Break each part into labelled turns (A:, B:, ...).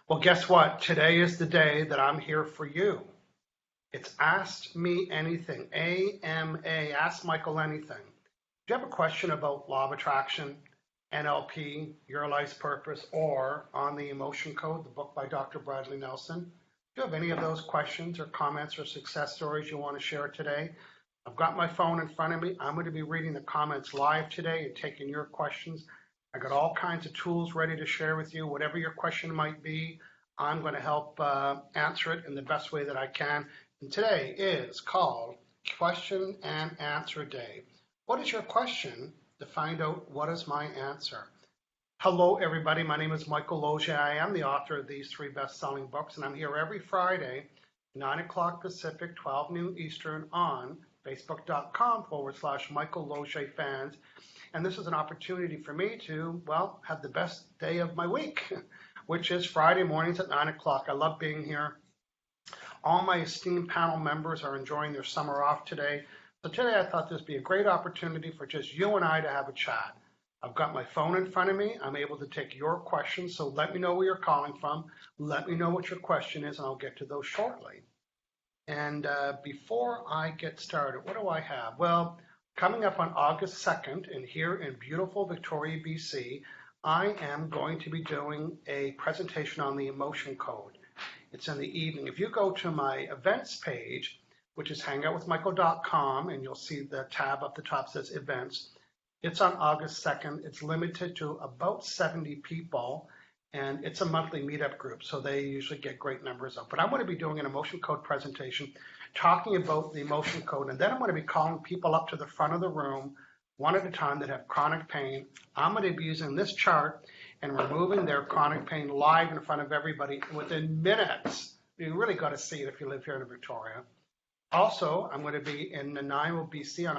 A: Well, guess what? Today is the day that I'm here for you. It's Ask Me Anything, AMA, Ask Michael Anything. Do you have a question about law of attraction, NLP, your life's purpose, or on the emotion code, the book by Dr. Bradley Nelson? Do you have any of those questions or comments or success stories you want to share today? I've got my phone in front of me. I'm going to be reading the comments live today and taking your questions. I got all kinds of tools ready to share with you. Whatever your question might be, I'm going to help answer it in the best way that I can. And today is called Question and Answer Day. What is your question to find out what is my answer? Hello, everybody. My name is Michael Losier. I am the author of these 3 best-selling books, and I'm here every Friday, 9 o'clock Pacific, 12 noon Eastern on Facebook.com/Michael Losier fans. And this is an opportunity for me to, well, have the best day of my week, which is Friday mornings at 9 o'clock. I love being here. All my esteemed panel members are enjoying their summer off today. So today I thought this would be a great opportunity for just you and I to have a chat. I've got my phone in front of me. I'm able to take your questions. So let me know where you're calling from. Let me know what your question is, and I'll get to those shortly. And before I get started, what do I have? Well, coming up on August 2nd, and here in beautiful Victoria, BC, I am going to be doing a presentation on the emotion code. It's in the evening. If you go to my events page, which is HangoutWithMichael.com, and you'll see the tab up the top says events, it's on August 2nd. It's limited to about 70 people, and it's a monthly meetup group, so they usually get great numbers up. But I'm going to be doing an emotion code presentation talking about the emotion code, and then I'm going to be calling people up to the front of the room one at a time that have chronic pain. I'm going to be using this chart and removing their chronic pain live in front of everybody within minutes. You really got to see it if you live here in Victoria. Also, I'm going to be in Nanaimo, BC on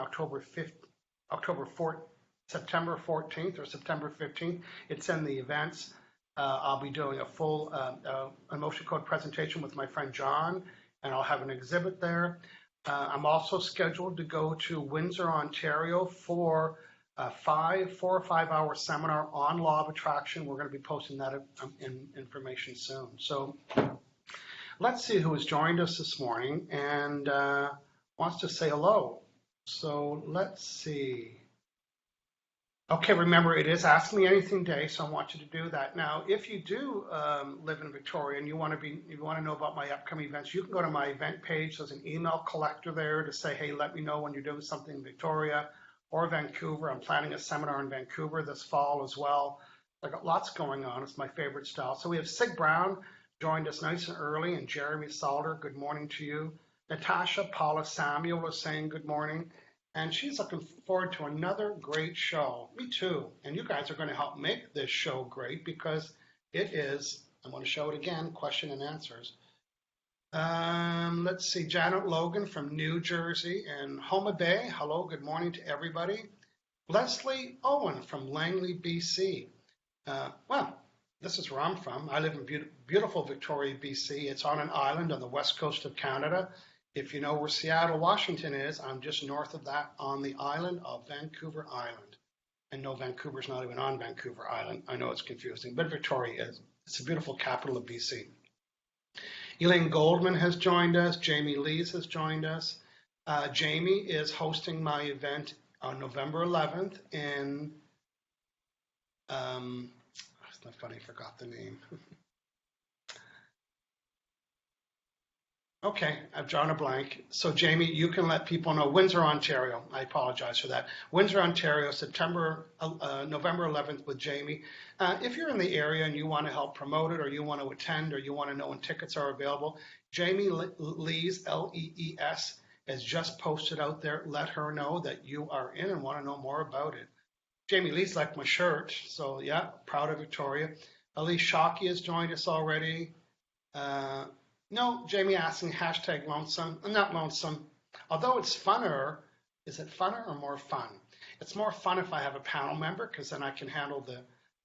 A: September 14th or September 15th. It's in the events. I'll be doing a full emotion code presentation with my friend John, and I'll have an exhibit there. I'm also scheduled to go to Windsor, Ontario for a 4 or 5 hour seminar on law of attraction. We're going to be posting that information soon. So let's see who has joined us this morning and wants to say hello. So let's see. Okay, remember it is Ask Me Anything Day, so I want you to do that. Now, if you do live in Victoria and you want to know about my upcoming events, you can go to my event page. There's an email collector there to say, hey, let me know when you're doing something in Victoria or Vancouver. I'm planning a seminar in Vancouver this fall as well. I got lots going on. It's my favorite style. So we have Sig Brown joined us nice and early, and Jeremy Salter, good morning to you. Natasha Paula Samuel is saying good morning. And she's looking forward to another great show. Me too. And you guys are going to help make this show great because it is, I'm going to show it again, question and answers. Let's see, Janet Logan from New Jersey and Homa Bay. Hello, good morning to everybody. Leslie Owen from Langley, BC. Well, this is where I'm from. I live in beautiful Victoria, BC. It's on an island on the west coast of Canada. If you know where Seattle, Washington is, I'm just north of that on the island of Vancouver Island. And no, Vancouver's not even on Vancouver Island. I know it's confusing, but Victoria is. It's the beautiful capital of BC. Elaine Goldman has joined us. Jamie Lees has joined us. Jamie is hosting my event on November 11th in, it's not funny, I forgot the name. Okay, I've drawn a blank. So Jamie, you can let people know. Windsor, Ontario. I apologize for that. Windsor, Ontario, November 11th with Jamie. If you're in the area and you want to help promote it or you want to attend or you want to know when tickets are available, Jamie Lees, L-E-E-S, has just posted out there. Let her know that you are in and want to know more about it. Jamie Lees liked my shirt, so yeah, proud of Victoria. Elise Shockey has joined us already. No, Jamie asking hashtag lonesome. I'm not lonesome. Although it's funner, is it funner or more fun? It's more fun if I have a panel member because then I can handle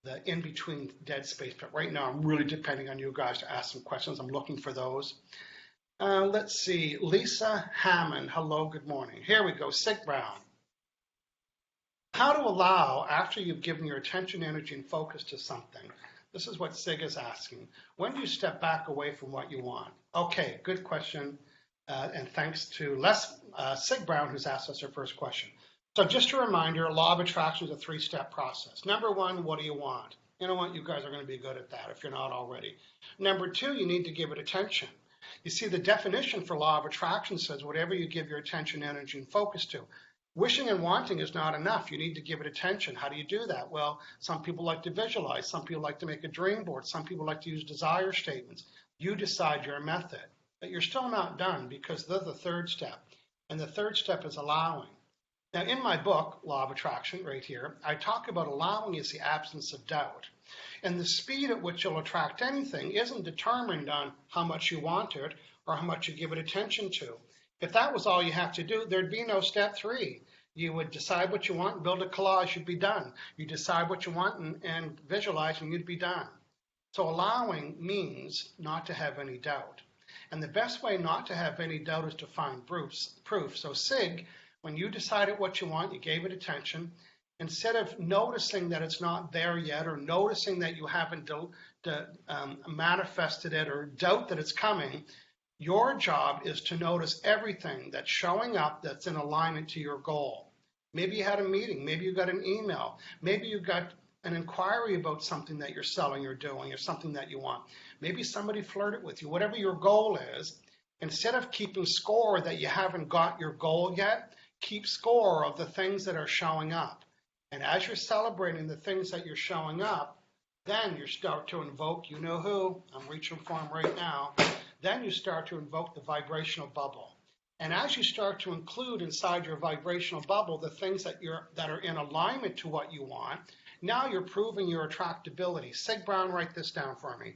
A: the in-between dead space. But right now I'm really depending on you guys to ask some questions. I'm looking for those. Let's see. Lisa Hammond. Hello, good morning. Here we go. Sig Brown. How to allow, after you've given your attention, energy, and focus to something, This is what Sig is asking. When do you step back away from what you want? Okay, good question. And thanks to Sig Brown, who's asked us her first question. So just a reminder, law of attraction is a 3-step process. Number 1, what do you want? You know what? You guys are going to be good at that if you're not already. Number 2, you need to give it attention. You see, the definition for law of attraction says whatever you give your attention, energy, and focus to. Wishing and wanting is not enough. You need to give it attention. How do you do that? Well, some people like to visualize. Some people like to make a dream board. Some people like to use desire statements. You decide your method. But you're still not done because they're the 3rd step. And the 3rd step is allowing. Now, in my book, Law of Attraction, right here, I talk about allowing is the absence of doubt. And the speed at which you'll attract anything isn't determined on how much you want it or how much you give it attention to. If that was all you have to do, there'd be no step 3. You would decide what you want, build a collage, you'd be done. You decide what you want and visualize, and you'd be done. So allowing means not to have any doubt. And the best way not to have any doubt is to find proof. So Sig, when you decided what you want, you gave it attention. Instead of noticing that it's not there yet or noticing that you haven't manifested it or doubt that it's coming, your job is to notice everything that's showing up that's in alignment to your goal. Maybe you had a meeting. Maybe you got an email. Maybe you got an inquiry about something that you're selling or doing or something that you want. Maybe somebody flirted with you. Whatever your goal is, instead of keeping score that you haven't got your goal yet, keep score of the things that are showing up. And as you're celebrating the things that you're showing up, then you start to invoke, you know who, I'm reaching for him right now, then you start to invoke the vibrational bubble. And as you start to include inside your vibrational bubble the things that are in alignment to what you want, now you're proving your attractability. Sig Brown, write this down for me.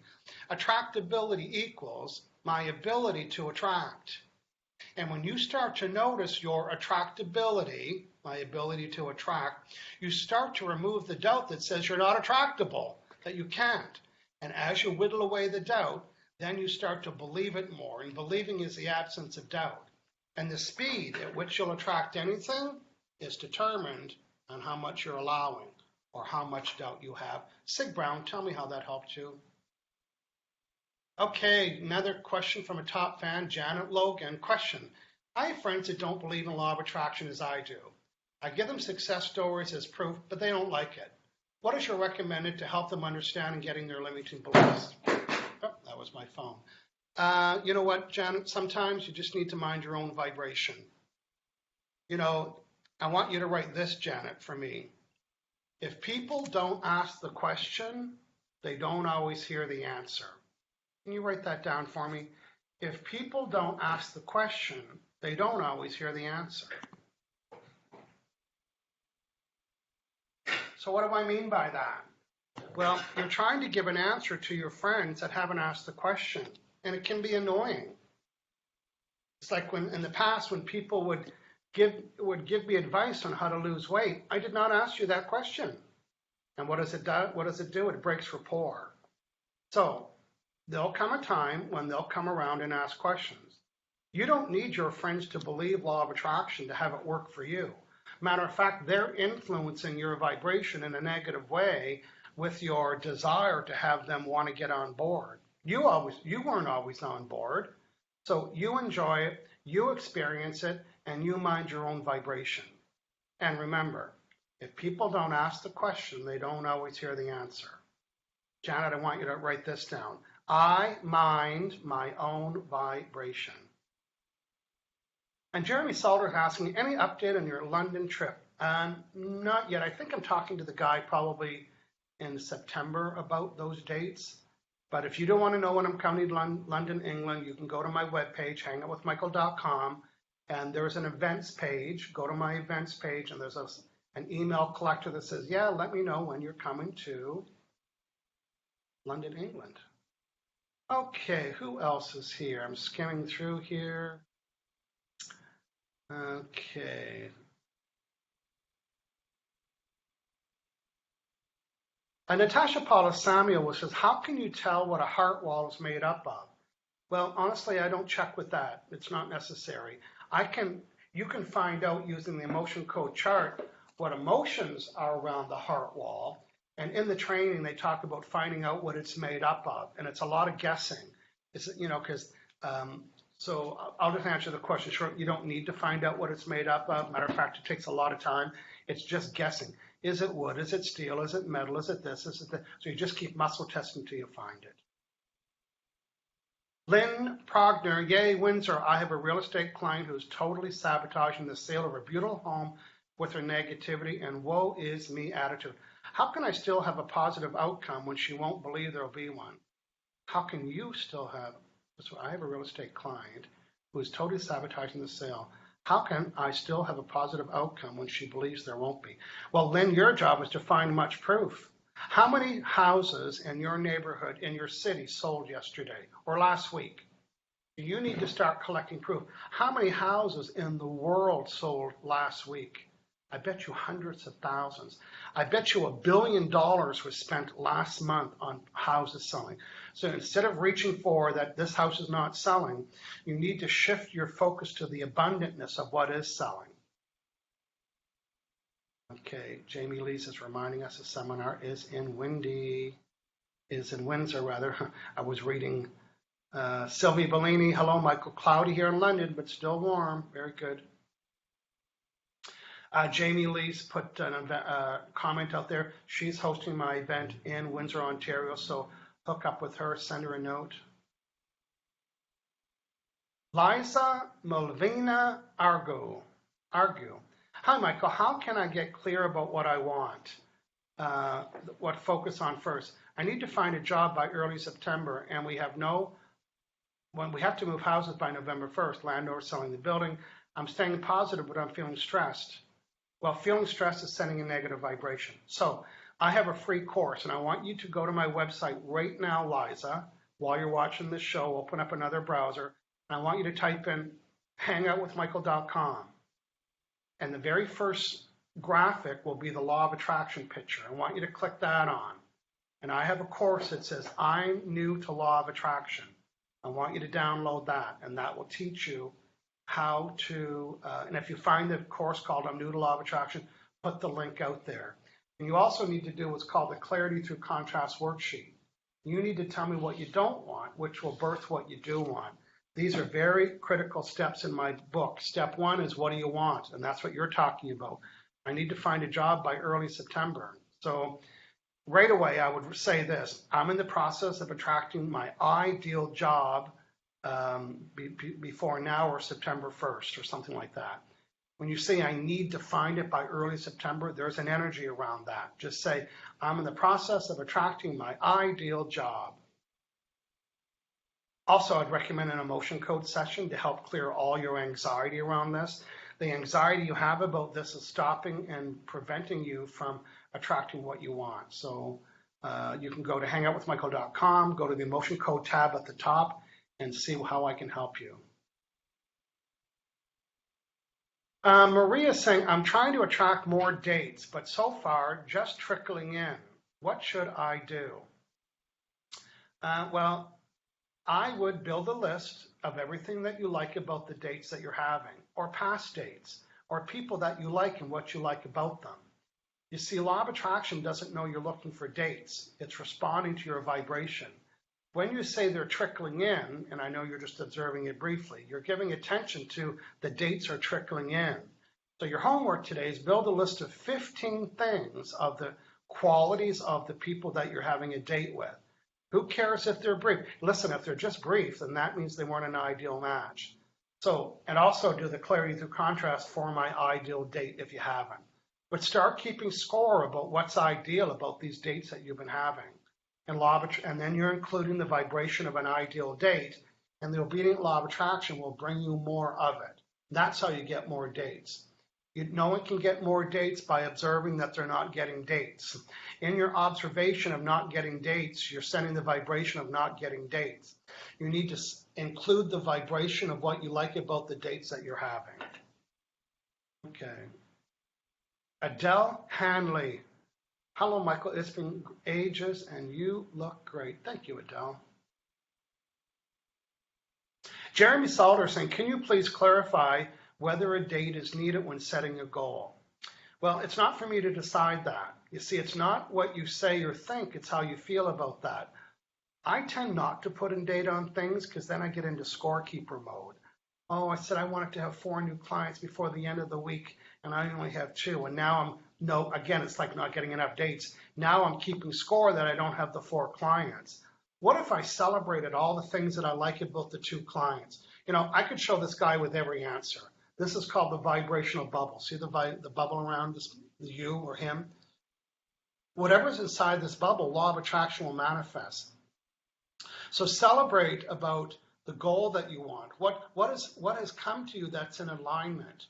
A: Attractability equals my ability to attract. And when you start to notice your attractability, my ability to attract, you start to remove the doubt that says you're not attractable, that you can't. And as you whittle away the doubt, then you start to believe it more. And believing is the absence of doubt. And the speed at which you'll attract anything is determined on how much you're allowing or how much doubt you have. Sig Brown, tell me how that helped you. Okay, another question from a top fan, Janet Logan. Question. I have friends that don't believe in law of attraction as I do. I give them success stories as proof, but they don't like it. What is your recommended to help them understand and getting their limiting beliefs? Oh, that was my phone. You know what, Janet? Sometimes you just need to mind your own vibration. You know, I want you to write this, Janet, for me. If people don't ask the question, they don't always hear the answer. Can you write that down for me? If people don't ask the question, they don't always hear the answer. So what do I mean by that? Well, you're trying to give an answer to your friends that haven't asked the question, and it can be annoying. It's like when in the past when people would give me advice on how to lose weight, I did not ask you that question. And what does it do? What does it do? It breaks rapport. So there'll come a time when they'll come around and ask questions. You don't need your friends to believe law of attraction to have it work for you. Matter of fact, they're influencing your vibration in a negative way with your desire to have them want to get on board. You weren't always on board. So you enjoy it, you experience it, and you mind your own vibration. And remember, if people don't ask the question, they don't always hear the answer. Janet, I want you to write this down. I mind my own vibration. And Jeremy Salter is asking, any update on your London trip? Not yet. I think I'm talking to the guy probably in September about those dates. But if you don't want to know when I'm coming to London, England, you can go to my webpage, HangoutWithMichael.com, and there's an events page. Go to my events page, and there's an email collector that says, yeah, let me know when you're coming to London, England. Okay, who else is here? I'm skimming through here. Okay. Natasha Paula Samuel says, how can you tell what a heart wall is made up of? Well, honestly, I don't check with that. It's not necessary. You can find out using the emotion code chart what emotions are around the heart wall, And in the training, they talk about finding out what it's made up of, and it's a lot of guessing. It's, because so I'll just answer the question short. You don't need to find out what it's made up of. Matter of fact, it takes a lot of time. It's just guessing. Is it wood? Is it steel? Is it metal? Is it this? Is it that? So you just keep muscle testing until you find it. Lynn Progner, yay, Windsor. I have a real estate client who's totally sabotaging the sale of her beautiful home with her negativity and woe is me attitude. How can I still have a positive outcome when she won't believe there'll be one? How can you still have, so I have a real estate client who is totally sabotaging the sale. How can I still have a positive outcome when she believes there won't be? Well, Lynn, your job is to find much proof. How many houses in your neighborhood, in your city, sold yesterday or last week? You need to start collecting proof. How many houses in the world sold last week? I bet you hundreds of thousands. I bet you $1 billion was spent last month on houses selling. So instead of reaching for that this house is not selling, you need to shift your focus to the abundantness of what is selling. Okay, Jamie Lees is reminding us the seminar is in Windsor rather. I was reading Sylvie Bellini. Hello, Michael. Cloudy here in London, but still warm. Very good. Jamie Lees put a comment out there. She's hosting my event in Windsor, Ontario, so hook up with her, send her a note. Liza Malvina Argu. Hi, Michael. How can I get clear about what I want? What focus on first? I need to find a job by early September, and we have to move houses by November 1st. Landlord selling the building. I'm staying positive, but I'm feeling stressed. Well, feeling stressed is sending a negative vibration. So I have a free course, and I want you to go to my website right now, Liza, while you're watching this show. Open up another browser, and I want you to type in HangoutWithMichael.com. And the very first graphic will be the law of attraction picture. I want you to click that on. And I have a course that says, I'm new to law of attraction. I want you to download that, and that will teach you how to, and if you find the course called I'm New to Law of Attraction, put the link out there. And you also need to do what's called the Clarity Through Contrast worksheet. You need to tell me what you don't want, which will birth what you do want. These are very critical steps in my book. Step one is what do you want? And that's what you're talking about. I need to find a job by early September. So right away, I would say this. I'm in the process of attracting my ideal job before now or September 1st or something like that. When you say I need to find it by early September, there's an energy around that. Just say, I'm in the process of attracting my ideal job. Also, I'd recommend an emotion code session to help clear all your anxiety around this. The anxiety you have about this is stopping and preventing you from attracting what you want. So you can go to HangoutWithMichael.com, go to the emotion code tab at the top, and see how I can help you. Maria is saying, I'm trying to attract more dates, but so far just trickling in. What should I do? Well, I would build a list of everything that you like about the dates that you're having, or past dates, or people that you like and what you like about them. You see, law of attraction doesn't know you're looking for dates. It's responding to your vibration. When you say they're trickling in, and I know you're just observing it briefly, you're giving attention to the dates are trickling in. So your homework today is build a list of 15 things of the qualities of the people that you're having a date with. Who cares if they're brief? Listen, if they're just brief, then that means they weren't an ideal match. So, and also do the clarity through contrast for my ideal date if you haven't. But start keeping score about what's ideal about these dates that you've been having. And then you're including the vibration of an ideal date, and the obedient law of attraction will bring you more of it. That's how you get more dates. No one can get more dates by observing that they're not getting dates. In your observation of not getting dates, you're sending the vibration of not getting dates. You need to include the vibration of what you like about the dates that you're having. Okay. Adele Hanley. Hello, Michael. It's been ages, and you look great. Thank you, Adele. Jeremy Salter saying, can you please clarify whether a date is needed when setting a goal? Well, it's not for me to decide that. You see, it's not what you say or think, it's how you feel about that. I tend not to put in date on things because then I get into scorekeeper mode. Oh, I said I wanted to have 4 new clients before the end of the week, and I only have 2. And now again, it's like not getting enough dates. Now I'm keeping score that I don't have the 4 clients. What if I celebrated all the things that I like about the 2 clients? I could show this guy with every answer. This is called the vibrational bubble. See the bubble around this, the you or him? Whatever's inside this bubble, law of attraction will manifest. So celebrate about the goal that you want. What has come to you that's in alignment?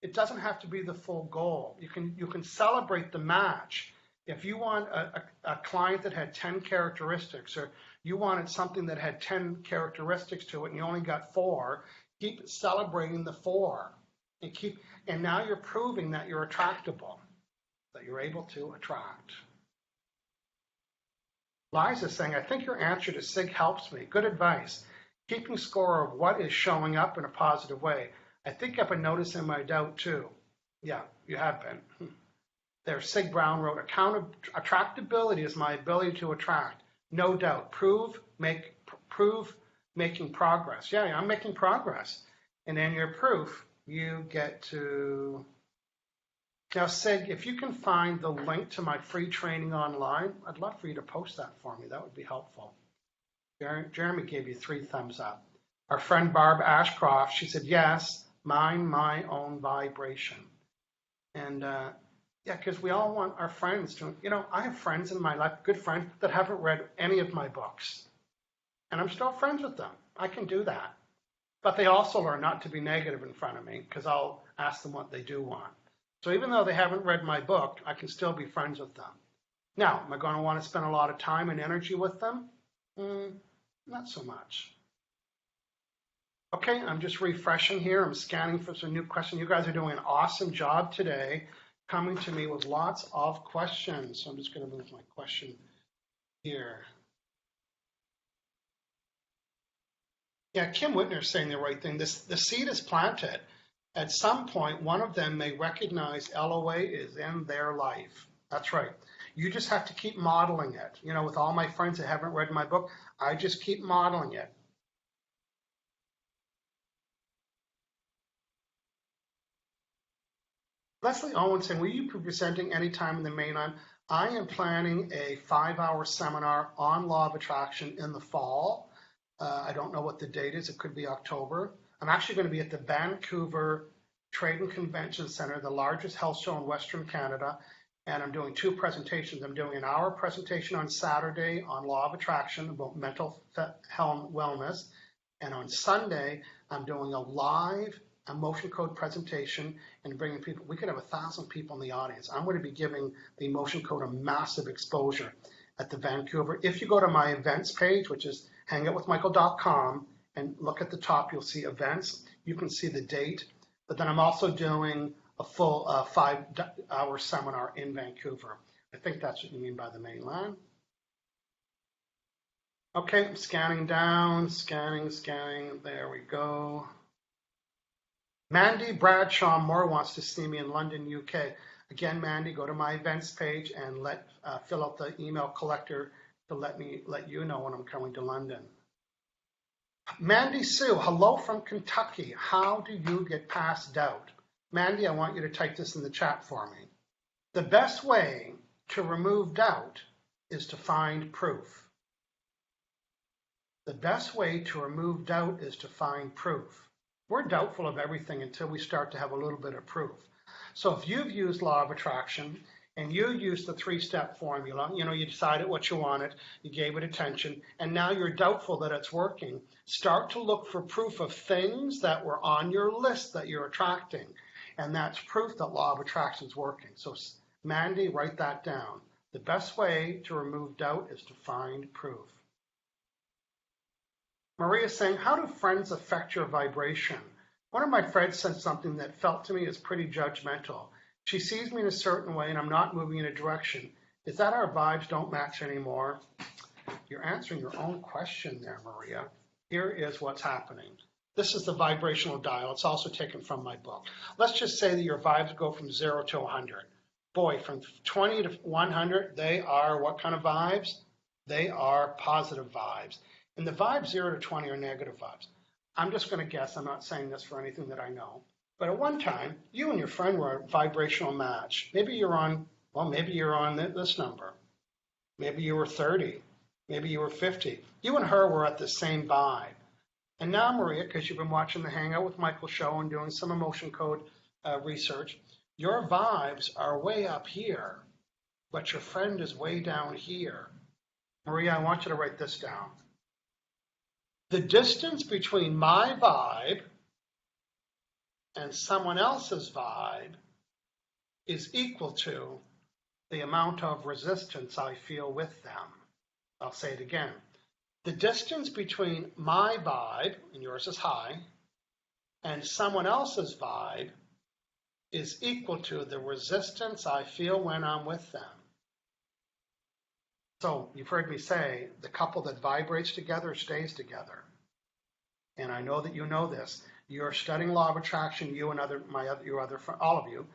A: It doesn't have to be the full goal. You can celebrate the match. If you want a client that had 10 characteristics, or you wanted something that had 10 characteristics to it and you only got 4, keep celebrating the 4. And now you're proving that you're attractable, that you're able to attract. Liza's saying, I think your answer to Sig helps me. Good advice. Keeping score of what is showing up in a positive way. I think I've been noticing my doubt too. Yeah, you have been. There, Sig Brown wrote, attractability is my ability to attract. No doubt. Prove making progress. Yeah, I'm making progress. And in your proof, you get to... Now, Sig, if you can find the link to my free training online, I'd love for you to post that for me. That would be helpful. Jeremy gave you 3 thumbs up. Our friend Barb Ashcroft, she said, yes, mind my own vibration. And yeah, because we all want our friends to, I have friends in my life, good friends, that haven't read any of my books. And I'm still friends with them. I can do that. But they also learn not to be negative in front of me because I'll ask them what they do want. So even though they haven't read my book, I can still be friends with them. Now, am I going to want to spend a lot of time and energy with them? Not so much. Okay, I'm just refreshing here. I'm scanning for some new questions. You guys are doing an awesome job today, coming to me with lots of questions. So I'm just going to move my question here. Yeah, Kim Whitner's saying the right thing. The seed is planted. At some point, one of them may recognize LOA is in their life. That's right. You just have to keep modeling it. With all my friends that haven't read my book, I just keep modeling it. Leslie Owen saying, will you be presenting anytime in the mainland? I am planning a 5-hour seminar on law of attraction in the fall. I don't know what the date is. It could be October. I'm actually going to be at the Vancouver Trade and Convention Center, the largest health show in Western Canada, and I'm doing 2 presentations. I'm doing an hour presentation on Saturday on law of attraction about mental health and wellness, and on Sunday I'm doing a live emotion code presentation and bringing people. We could have 1,000 people in the audience. I'm going to be giving the emotion code a massive exposure at the Vancouver. If you go to my events page, which is HangoutWithMichael.com, and look at the top, you'll see events. You can see the date. But then I'm also doing a full 5-hour seminar in Vancouver. I think that's what you mean by the mainland. Okay, I'm scanning down, scanning. There we go. Mandy Bradshaw Moore wants to see me in London, UK. Again, Mandy, go to my events page and fill out the email collector to let you know when I'm coming to London. Mandy Sue, hello from Kentucky. How do you get past doubt? Mandy, I want you to type this in the chat for me. The best way to remove doubt is to find proof. The best way to remove doubt is to find proof. We're doubtful of everything until we start to have a little bit of proof. So if you've used law of attraction and you used the 3-step formula, you decided what you wanted, you gave it attention, and now you're doubtful that it's working, start to look for proof of things that were on your list that you're attracting. And that's proof that law of attraction is working. So Mandy, write that down. The best way to remove doubt is to find proof. Maria's saying, how do friends affect your vibration? One of my friends said something that felt to me as pretty judgmental. She sees me in a certain way and I'm not moving in a direction. Is that our vibes don't match anymore? You're answering your own question there, Maria. Here is what's happening. This is the vibrational dial. It's also taken from my book. Let's just say that your vibes go from 0 to 100. boy, from 20 to 100, they are what kind of vibes? They are positive vibes. And the vibes 0 to 20 are negative vibes. I'm just going to guess. I'm not saying this for anything that I know. But at one time, you and your friend were a vibrational match. Maybe you're on, well, maybe you're on this number. Maybe you were 30. Maybe you were 50. You and her were at the same vibe. And now, Maria, because you've been watching the Hangout with Michael show and doing some emotion code research, your vibes are way up here, but your friend is way down here. Maria, I want you to write this down. The distance between my vibe and someone else's vibe is equal to the amount of resistance I feel with them. I'll say it again. The distance between my vibe, and yours is high, and someone else's vibe is equal to the resistance I feel when I'm with them. So you've heard me say the couple that vibrates together stays together. And I know that you know this. You're studying law of attraction, you and all of you,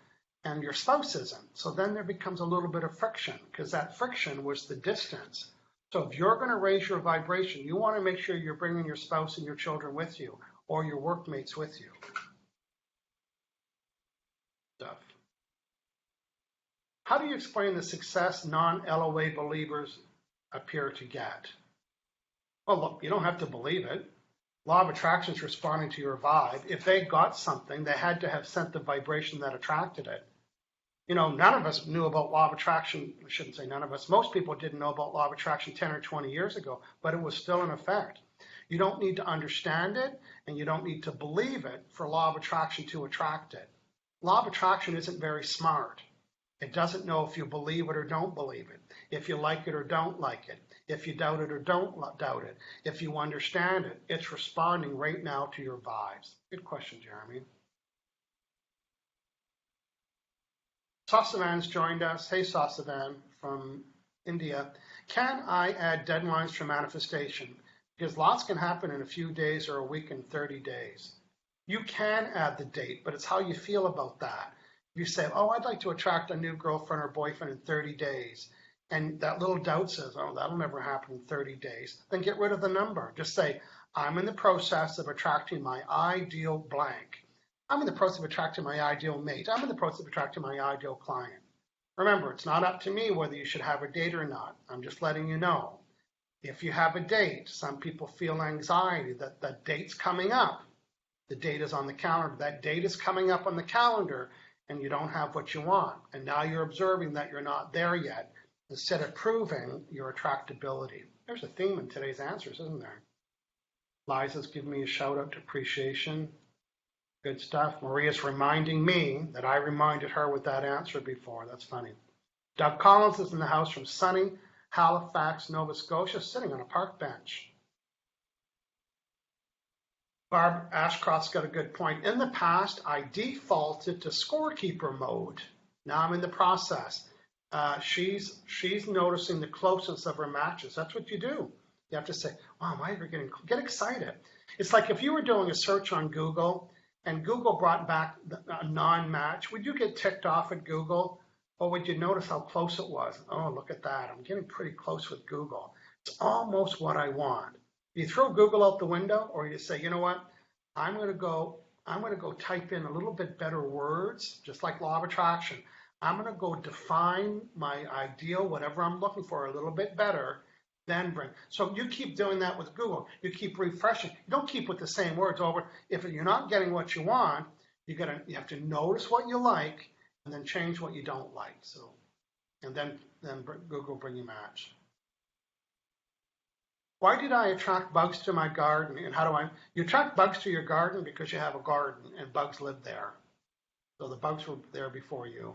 A: and your spouse isn't. So then there becomes a little bit of friction because that friction was the distance. So if you're going to raise your vibration, you want to make sure you're bringing your spouse and your children with you or your workmates with you. Stuff. How do you explain the success non-LOA believers appear to get? Well, look, you don't have to believe it. Law of attraction is responding to your vibe. If they got something, they had to have sent the vibration that attracted it. You know, none of us knew about law of attraction. I shouldn't say none of us. Most people didn't know about law of attraction 10 or 20 years ago, but it was still in effect. You don't need to understand it, and you don't need to believe it for law of attraction to attract it. Law of attraction isn't very smart. It doesn't know if you believe it or don't believe it, if you like it or don't like it, if you doubt it or don't doubt it, if you understand it. It's responding right now to your vibes. Good question, Jeremy. Sasavan's joined us. Hey, Sasavan from India. Can I add deadlines for manifestation? Because lots can happen in a few days or a week and 30 days. You can add the date, but it's how you feel about that. If you say, oh, I'd like to attract a new girlfriend or boyfriend in 30 days, and that little doubt says, oh, that'll never happen in 30 days, then get rid of the number. Just say, I'm in the process of attracting my ideal blank. I'm in the process of attracting my ideal mate. I'm in the process of attracting my ideal client. Remember, it's not up to me whether you should have a date or not. I'm just letting you know. If you have a date, some people feel anxiety that the date's coming up. The date is on the calendar. That date is coming up on the calendar, and you don't have what you want. And now you're observing that you're not there yet, instead of proving your attractability. There's a theme in today's answers, isn't there? Liza's giving me a shout out to appreciation. Good stuff. Maria's reminding me that I reminded her with that answer before. That's funny. Doug Collins is in the house from sunny Halifax, Nova Scotia, sitting on a park bench. Barb Ashcroft's got a good point. In the past, I defaulted to scorekeeper mode. Now I'm in the process. She's noticing the closeness of her matches. That's what you do. You have to say, wow, why are you get excited? It's like if you were doing a search on Google and Google brought back a non-match, would you get ticked off at Google? Or would you notice how close it was? Oh, look at that. I'm getting pretty close with Google. It's almost what I want. You throw Google out the window, or you say, you know what? I'm going to go type in a little bit better words, just like law of attraction. I'm going to go define my ideal, whatever I'm looking for, a little bit better, then bring. So you keep doing that with Google. You keep refreshing. You don't keep with the same words over. If you're not getting what you want, you have to notice what you like and then change what you don't like. So, and then Google bring you match. Why did I attract bugs to my garden? And you attract bugs to your garden because you have a garden and bugs live there. So the bugs were there before you.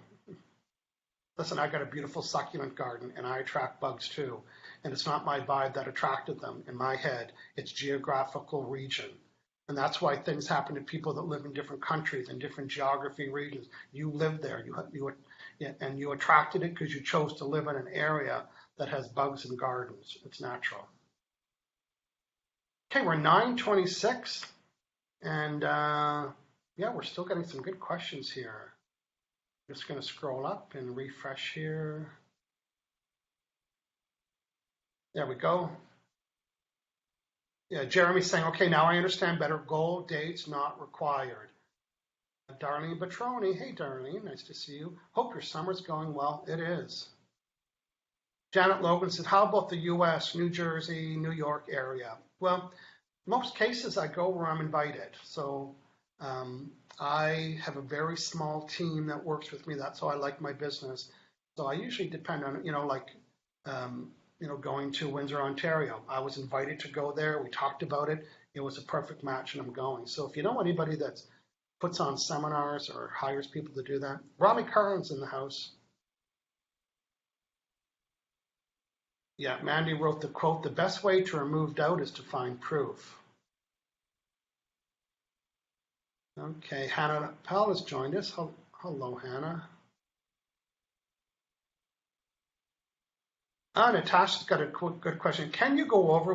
A: Listen, I got a beautiful succulent garden and I attract bugs too. And it's not my vibe that attracted them. In my head, it's geographical region. And that's why things happen to people that live in different countries and different geography regions. You live there, and you attracted it because you chose to live in an area that has bugs and gardens. It's natural. Okay, we're 9:26, and we're still getting some good questions here. Just going to scroll up and refresh here. There we go. Yeah, Jeremy's saying, okay, now I understand better. Goal dates not required. Darlene Petroni, hey Darlene, nice to see you. Hope your summer's going well. It is. Janet Logan said, how about the US, New Jersey, New York area? Well, most cases I go where I'm invited. So I have a very small team that works with me. That's how I like my business. So I usually depend on, going to Windsor, Ontario. I was invited to go there. We talked about it. It was a perfect match and I'm going. So if you know anybody that puts on seminars or hires people to do that, Rami Carlin's in the house. Yeah, Mandy wrote the quote, the best way to remove doubt is to find proof. Okay, Hannah Pell has joined us. Hello, Hannah. Natasha's got a good question. Can you go over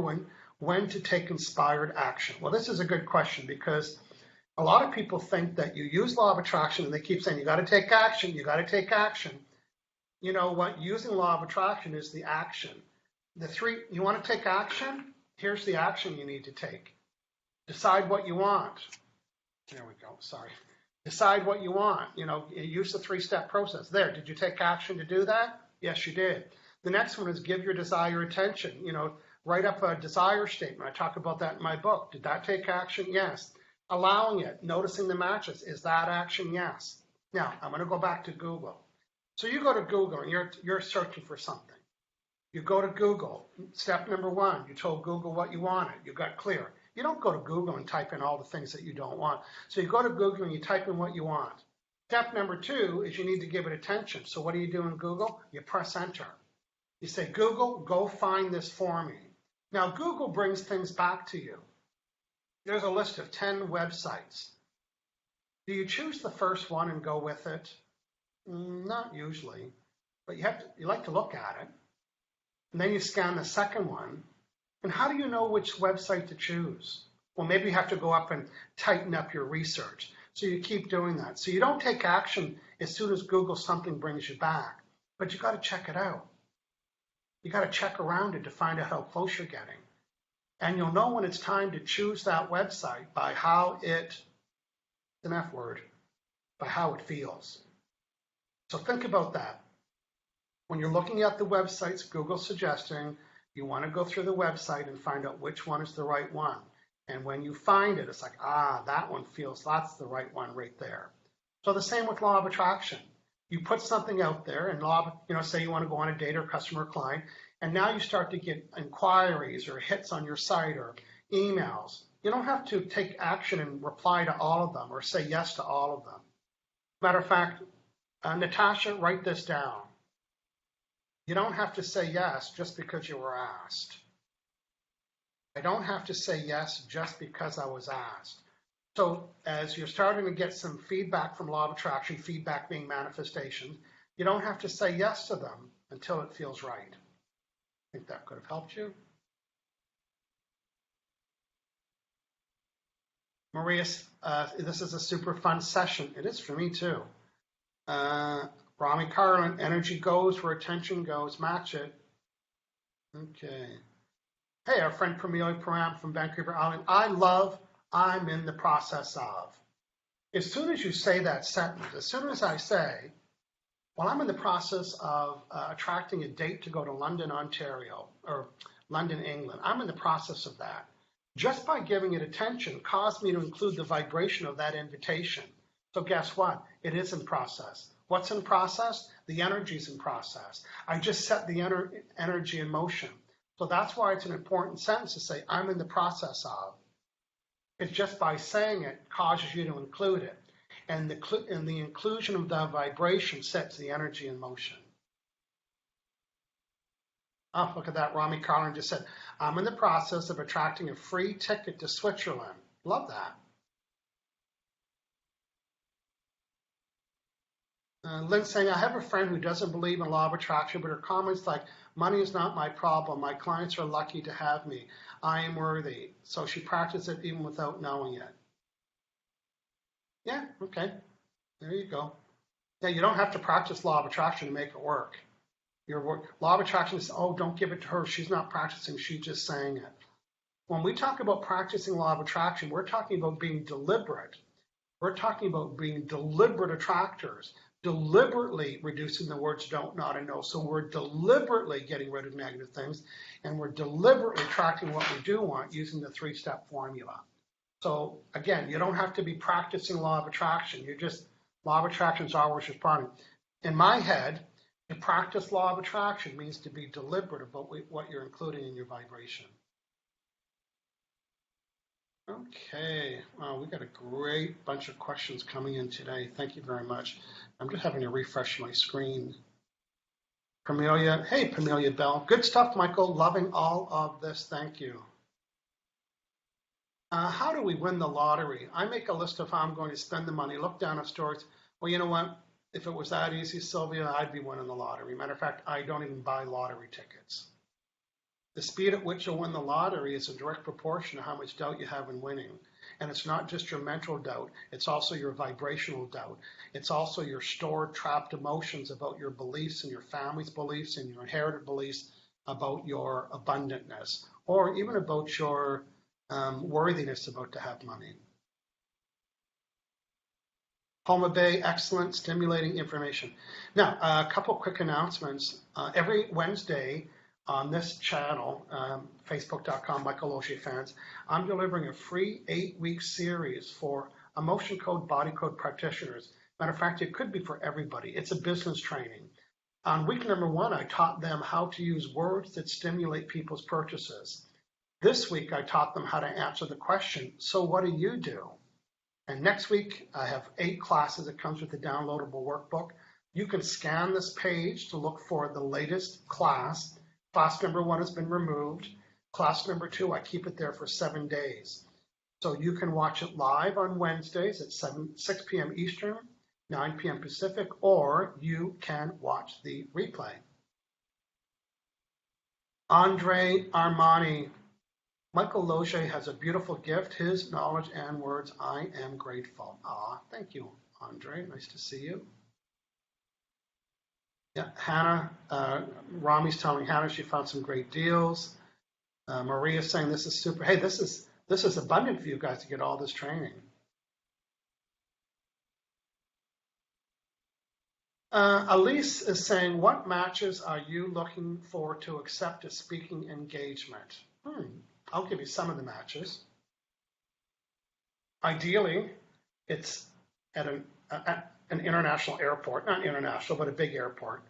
A: when to take inspired action? Well, this is a good question because a lot of people think that you use law of attraction and they keep saying, you got to take action, you got to take action. You know what? Using law of attraction is the action. You want to take action? Here's the action you need to take. Decide what you want. There we go. Sorry. Decide what you want. Use the 3-step process. There. Did you take action to do that? Yes, you did. The next one is give your desire attention. Write up a desire statement. I talk about that in my book. Did that take action? Yes. Allowing it, noticing the matches. Is that action? Yes. Now, I'm going to go back to Google. So you go to Google and you're searching for something. You go to Google. Step number 1, you told Google what you wanted. You got clear. You don't go to Google and type in all the things that you don't want. So you go to Google and you type in what you want. Step number 2 is you need to give it attention. So what do you do in Google? You press enter. You say, Google, go find this for me. Now, Google brings things back to you. There's a list of 10 websites. Do you choose the first one and go with it? Not usually, but you like to look at it. And then you scan the second one. And how do you know which website to choose? Well, maybe you have to go up and tighten up your research. So you keep doing that. So you don't take action as soon as Google something brings you back, but you got to check it out. You got to check around it to find out how close you're getting. And you'll know when it's time to choose that website by how an F word, by how it feels. So think about that. When you're looking at the websites Google's suggesting, you want to go through the website and find out which one is the right one. And when you find it, it's like, that one feels, that's the right one right there. So the same with law of attraction. You put something out there and say you want to go on a date or customer or client, and now you start to get inquiries or hits on your site or emails. You don't have to take action and reply to all of them or say yes to all of them. Matter of fact, Natasha, write this down. You don't have to say yes just because you were asked. I don't have to say yes just because I was asked. So as you're starting to get some feedback from law of attraction, feedback being manifestation, you don't have to say yes to them until it feels right. I think that could have helped you. Maria, this is a super fun session. It is for me too. Rami Carlin, energy goes where attention goes. Match it. Okay. Hey, our friend Pramila Param from Vancouver Island. I'm in the process of. As soon as you say that sentence, as soon as I say, well, I'm in the process of attracting a date to go to London, Ontario, or London, England. I'm in the process of that. Just by giving it attention caused me to include the vibration of that invitation. So guess what? It is in process. What's in process? The energy's in process. I just set the energy in motion. So that's why it's an important sentence to say, I'm in the process of. It's just by saying it causes you to include it. And the inclusion of the vibration sets the energy in motion. Oh, look at that. Rami Carlin just said, I'm in the process of attracting a free ticket to Switzerland. Love that. Lynn's saying, I have a friend who doesn't believe in law of attraction, but her comments like, money is not my problem. My clients are lucky to have me. I am worthy. So she practices it even without knowing it. Yeah, okay. There you go. Yeah, you don't have to practice law of attraction to make it work. Law of attraction is, oh, don't give it to her. She's not practicing. She's just saying it. When we talk about practicing law of attraction, we're talking about being deliberate. We're talking about being deliberate attractors, deliberately reducing the words don't, not, and no. So we're deliberately getting rid of negative things, and we're deliberately attracting what we do want using the three-step formula. So again, you don't have to be practicing law of attraction. Law of attraction is always responding. In my head, to practice law of attraction means to be deliberate about what you're including in your vibration. Okay, we got a great bunch of questions coming in today. Thank you very much. I'm just having to refresh my screen. Pamelia, hey, Pamelia Bell. Good stuff, Michael. Loving all of this. Thank you. How do we win the lottery? I make a list of how I'm going to spend the money, look down at stores. Well, you know what? If it was that easy, Sylvia, I'd be winning the lottery. Matter of fact, I don't even buy lottery tickets. The speed at which you'll win the lottery is a direct proportion to how much doubt you have in winning. And it's not just your mental doubt, it's also your vibrational doubt. It's also your stored, trapped emotions about your beliefs and your family's beliefs and your inherited beliefs about your abundantness, or even about your worthiness about to have money. Palma Bay, excellent, stimulating information. Now, a couple quick announcements. Every Wednesday, on this channel, facebook.com, Michael Losier fans, I'm delivering a free 8-week series for emotion code, body code practitioners. Matter of fact, it could be for everybody. It's a business training. On week number 1, I taught them how to use words that stimulate people's purchases. This week, I taught them how to answer the question, so what do you do? And next week, I have 8 classes. It comes with a downloadable workbook. You can scan this page to look for the latest class. Class number 1 has been removed. Class number 2, I keep it there for 7 days. So you can watch it live on Wednesdays at 6 p.m. Eastern, 9 p.m. Pacific, or you can watch the replay. Andre Armani, Michael Losier has a beautiful gift, his knowledge and words. I am grateful. Thank you, Andre. Nice to see you. Yeah, Hannah, Rami's telling Hannah she found some great deals. Maria's saying this is super. Hey, this is abundant for you guys to get all this training. Elise is saying, what matches are you looking for to accept a speaking engagement? I'll give you some of the matches. Ideally, it's at an international airport, not international, but a big airport.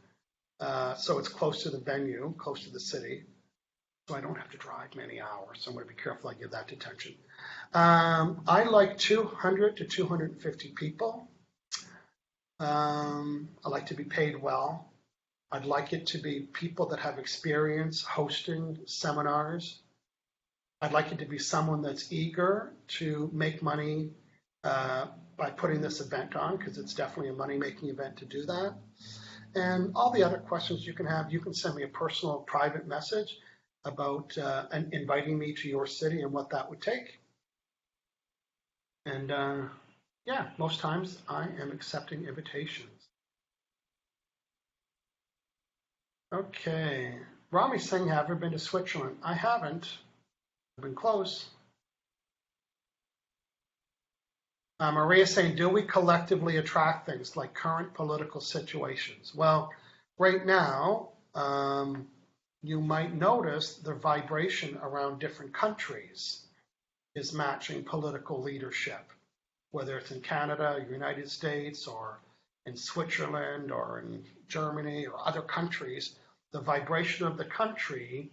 A: So it's close to the venue, close to the city. So I don't have to drive many hours. So I'm going to be careful I give that attention. I like 200 to 250 people. I like to be paid well. I'd like it to be people that have experience hosting seminars. I'd like it to be someone that's eager to make money by putting this event on, because it's definitely a money-making event to do that. And all the other questions you can have, you can send me a personal private message about inviting me to your city and what that would take. And yeah, most times I am accepting invitations. Okay, Rami's saying, have you ever been to Switzerland? I haven't. I've been close. Maria's saying, do we collectively attract things like current political situations? Well, right now, you might notice the vibration around different countries is matching political leadership, whether it's in Canada, United States, or in Switzerland, or in Germany, or other countries. The vibration of the country,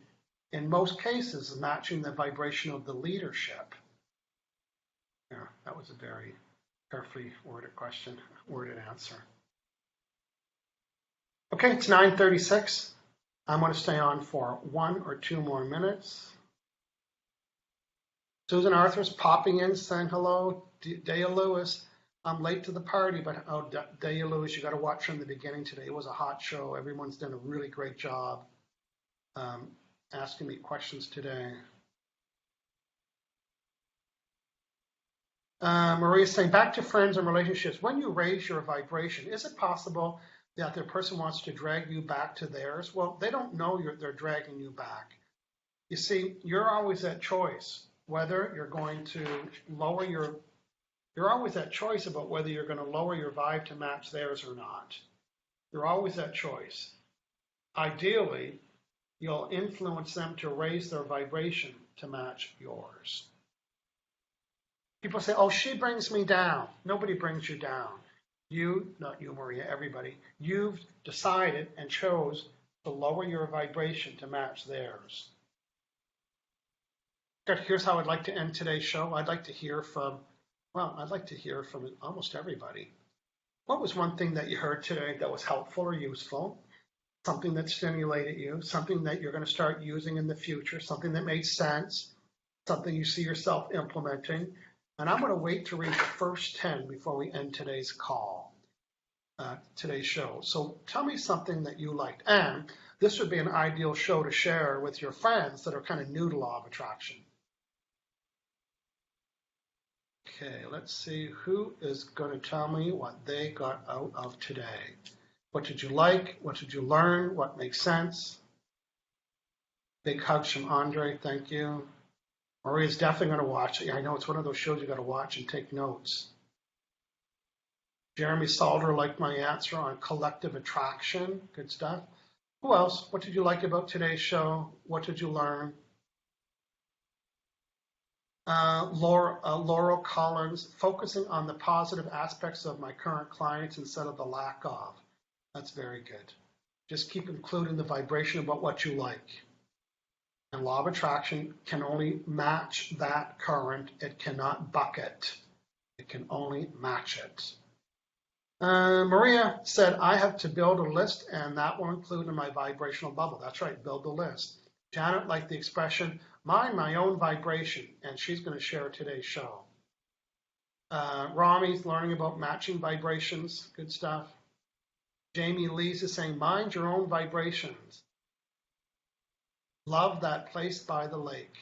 A: in most cases, is matching the vibration of the leadership. Yeah, that was a very carefully worded answer. Okay, it's 9:36. I'm going to stay on for 1 or 2 more minutes. Susan Arthur's popping in, saying hello. Daya Lewis, I'm late to the party, but Daya Lewis, you got to watch from the beginning today. It was a hot show. Everyone's done a really great job asking me questions today. Maria's saying, back to friends and relationships. When you raise your vibration, is it possible that the person wants to drag you back to theirs? Well, they don't know they're dragging you back. You see, you're always at choice whether you're going to lower you're always at choice about whether you're going to lower your vibe to match theirs or not. You're always at choice. Ideally, you'll influence them to raise their vibration to match yours. People say, oh, she brings me down. Nobody brings you down. You, not you, Maria, everybody, you've decided and chose to lower your vibration to match theirs. Here's how I'd like to end today's show. I'd like to hear from almost everybody. What was one thing that you heard today that was helpful or useful? Something that stimulated you, something that you're going to start using in the future, something that made sense, something you see yourself implementing. And I'm going to wait to read the first 10 before we end today's call, today's show. So tell me something that you liked. And this would be an ideal show to share with your friends that are kind of new to law of attraction. Okay, let's see who is going to tell me what they got out of today. What did you like? What did you learn? What makes sense? Big hugs from Andre, thank you. Maria's definitely going to watch it. I know it's one of those shows you got to watch and take notes. Jeremy Salder liked my answer on collective attraction. Good stuff. Who else? What did you like about today's show? What did you learn? Laurel Collins, focusing on the positive aspects of my current clients instead of the lack of. That's very good. Just keep including the vibration about what you like. And law of attraction can only match that current. It cannot buck it. It can only match it. Maria said, I have to build a list, and that will include in my vibrational bubble. That's right, build the list. Janet liked the expression, mind my own vibration, and she's going to share today's show. Rami's learning about matching vibrations. Good stuff. Jamie Lees is saying, mind your own vibrations. Love that place by the lake.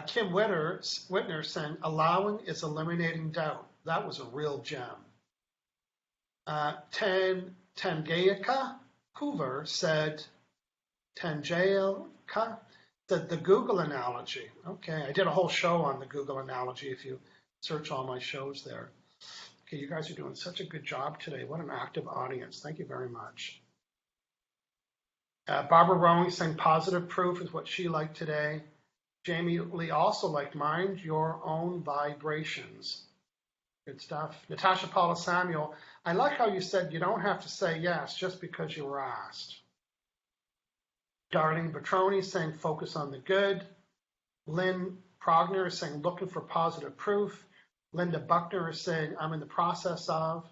A: Kim Whitner saying, allowing is eliminating doubt. That was a real gem. Tangayaka Hoover said, the Google analogy. Okay, I did a whole show on the Google analogy if you search all my shows there. Okay, you guys are doing such a good job today. What an active audience. Thank you very much. Barbara Rowing saying positive proof is what she liked today. Jamie Lee also liked mind your own vibrations. Good stuff. Natasha Paula Samuel, I like how you said you don't have to say yes just because you were asked. Darlene Petroni saying focus on the good. Lynn Progner is saying looking for positive proof. Linda Buckner is saying I'm in the process of.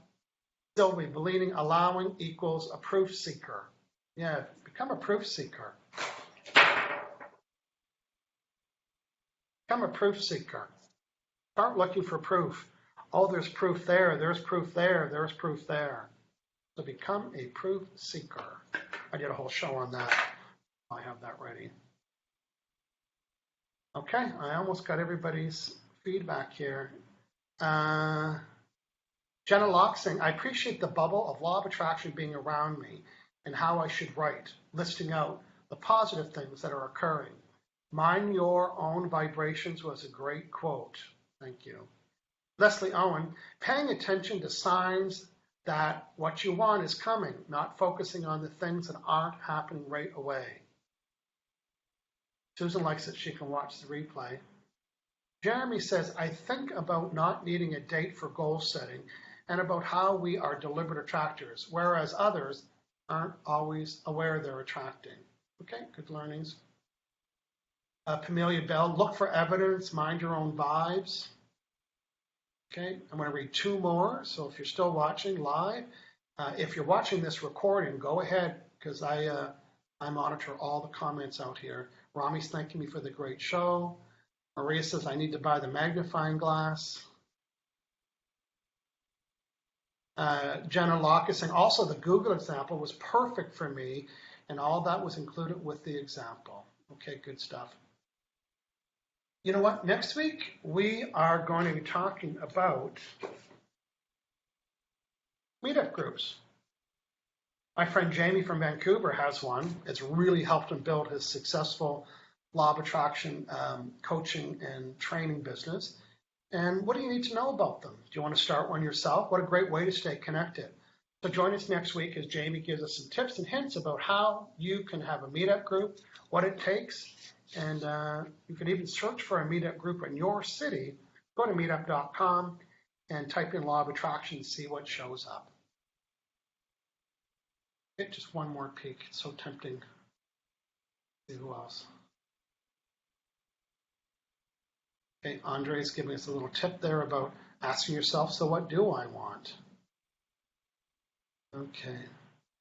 A: Sylvie Believing allowing equals a proof seeker. Yeah, become a proof seeker. Become a proof seeker. Start looking for proof. Oh, there's proof there, there's proof there, there's proof there. So become a proof seeker. I did a whole show on that. I have that ready. Okay, I almost got everybody's feedback here. Jenna Locke saying, I appreciate the bubble of law of attraction being around me and how I should write, listing out the positive things that are occurring. Mind your own vibrations was a great quote. Thank you. Leslie Owen, paying attention to signs that what you want is coming, not focusing on the things that aren't happening right away. Susan likes it. She can watch the replay. Jeremy says, I think about not needing a date for goal setting and about how we are deliberate attractors, whereas others aren't always aware they're attracting. Okay, good learnings. Pamelia Bell, look for evidence, mind your own vibes. Okay, I'm going to read two more. So if you're still watching live, if you're watching this recording, go ahead because I monitor all the comments out here. Rami's thanking me for the great show. Maria says I need to buy the magnifying glass. Jenna Locke is saying also the Google example was perfect for me and all that was included with the example. Okay, good stuff. You know what? Next week, we are going to be talking about meetup groups. My friend Jamie from Vancouver has one. It's really helped him build his successful law of attraction coaching and training business. And what do you need to know about them? Do you want to start one yourself? What a great way to stay connected. So join us next week as Jamie gives us some tips and hints about how you can have a meetup group, what it takes, and you can even search for a meetup group in your city. Go to meetup.com and type in law of attraction and see what shows up. Okay, just one more peek. It's so tempting. Let's see who else. Okay, Andre's giving us a little tip there about asking yourself, so what do I want? Okay.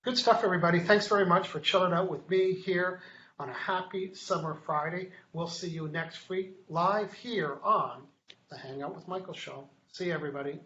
A: Good stuff, everybody. Thanks very much for chilling out with me here on a happy summer Friday. We'll see you next week live here on the Hangout with Michael show. See you, everybody.